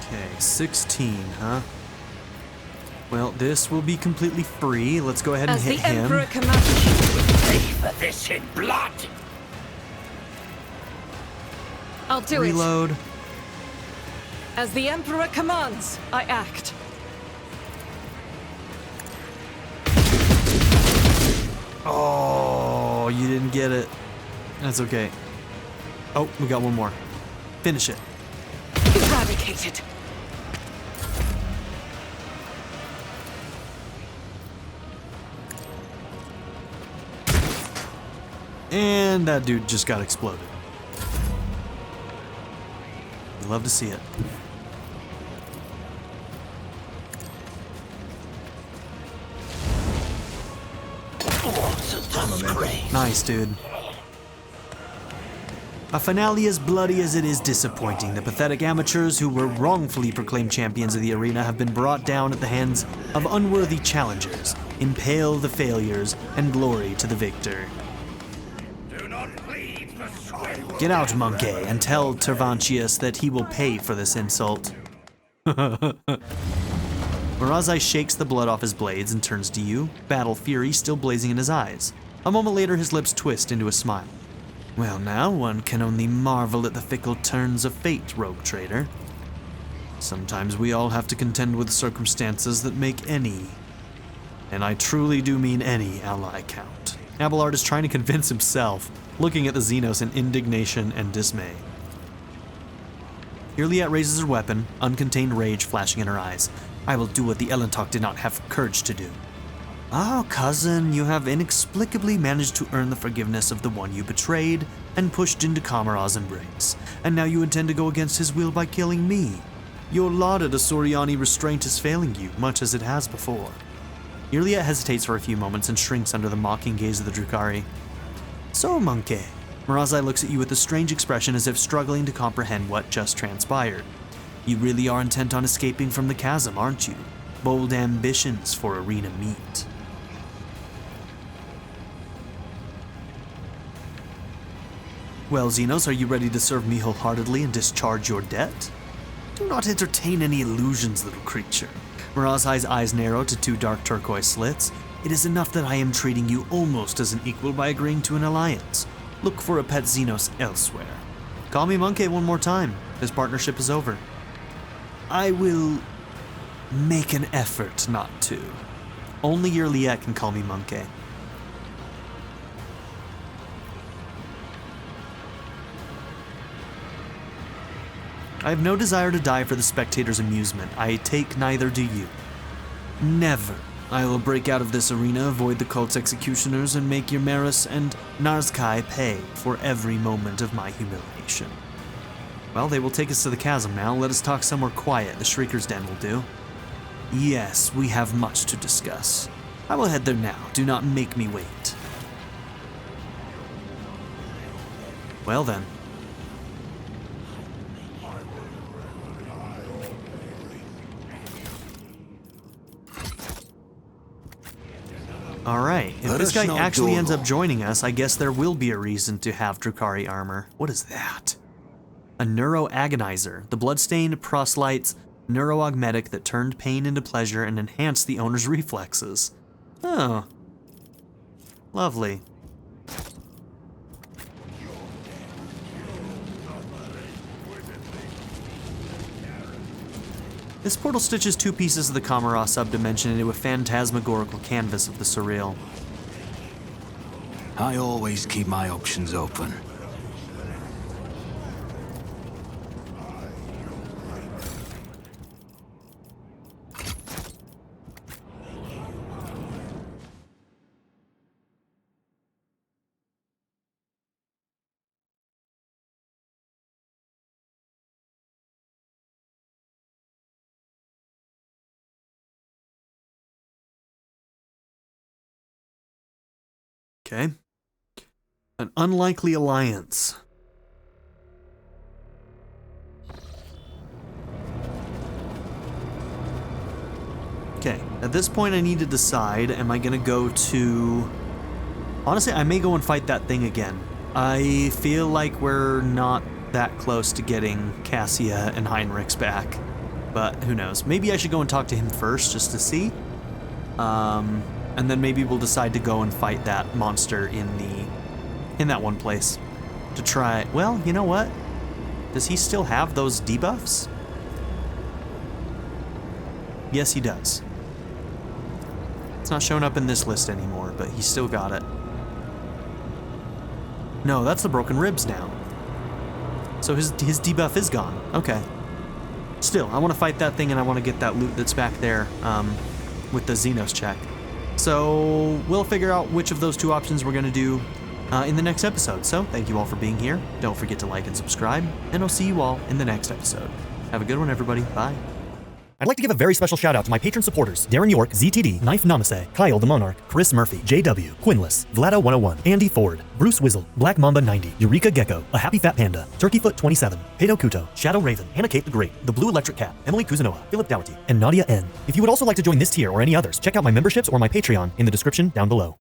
Okay, 16, huh? Well, this will be completely free. Let's go ahead and As hit the him. Emperor commands. Pay for this in blood! I'll do Reload. it. As the Emperor commands, I act. Oh, you didn't get it. That's okay. Oh, we got one more. Finish it. Eradicated. And that dude just got exploded. Love to see it. Nice, dude. A finale as bloody as it is disappointing. The pathetic amateurs who were wrongfully proclaimed champions of the arena have been brought down at the hands of unworthy challengers. Impale the failures and glory to the victor. Get out, monkey, and tell Tervantias that he will pay for this insult. Marazhai shakes the blood off his blades and turns to you, battle fury still blazing in his eyes. A moment later, his lips twist into a smile. Well, now one can only marvel at the fickle turns of fate, rogue trader. Sometimes we all have to contend with circumstances that make any, and I truly do mean any, ally count. Abelard is trying to convince himself, looking at the Xenos in indignation and dismay. Irliet raises her weapon, uncontained rage flashing in her eyes. I will do what the Elentok did not have courage to do. Ah, cousin, you have inexplicably managed to earn the forgiveness of the one you betrayed and pushed into Kamaraz's embrace, and now you intend to go against his will by killing me. Your lauded Asuriani restraint is failing you, much as it has before. Irliet hesitates for a few moments and shrinks under the mocking gaze of the Drukhari. So, monkey. Marazhai looks at you with a strange expression as if struggling to comprehend what just transpired. You really are intent on escaping from the chasm, aren't you? Bold ambitions for arena meat. Well, Xenos, are you ready to serve me wholeheartedly and discharge your debt? Do not entertain any illusions, little creature. Marazhai's eyes narrow to two dark turquoise slits. It is enough that I am treating you almost as an equal by agreeing to an alliance. Look for a pet Xenos elsewhere. Call me monkey one more time. This partnership is over. I will make an effort not to. Only Irliet can call me monkey. I have no desire to die for the spectators' amusement. I take neither do you. Never. I will break out of this arena, avoid the cult's executioners, and make Ymerus and Narzkai pay for every moment of my humiliation. Well, they will take us to the chasm now. Let us talk somewhere quiet. The Shrieker's Den will do. Yes, we have much to discuss. I will head there now. Do not make me wait. Well then. Alright, if this guy actually ends up joining us, I guess there will be a reason to have Drukhari armor. What is that? A neuroagonizer. The bloodstained proselyte's neuroaugmetic that turned pain into pleasure and enhanced the owner's reflexes. Oh. Lovely. This portal stitches two pieces of the Kamara subdimension into a phantasmagorical canvas of the surreal. I always keep my options open. Okay. An unlikely alliance. Okay, at this point I need to decide, am I gonna go to... Honestly, I may go and fight that thing again. I feel like we're not that close to getting Cassia and Heinrichs back, but who knows. Maybe I should go and talk to him first just to see. And then maybe we'll decide to go and fight that monster in that one place. To try, well, you know what? Does he still have those debuffs? Yes, he does. It's not showing up in this list anymore, but he's still got it. No, that's the broken ribs now. So his debuff is gone. Okay. Still, I want to fight that thing and I want to get that loot that's back there with the Xenos check. So we'll figure out which of those two options we're going to do in the next episode. So thank you all for being here. Don't forget to like and subscribe, and I'll see you all in the next episode. Have a good one, everybody. Bye. I'd like to give a very special shout out to my patron supporters: Darren York, ZTD, Knife Namaste, Kyle the Monarch, Chris Murphy, JW, Quinless, Vlado101, Andy Ford, Bruce Wizzle, Black Mamba 90, Eureka Gecko, A Happy Fat Panda, Turkeyfoot 27, Pedo Kuto, Shadow Raven, Hannah Kate the Great, The Blue Electric Cat, Emily Kuzanoa, Philip Dougherty, and Nadia N. If you would also like to join this tier or any others, check out my memberships or my Patreon in the description down below.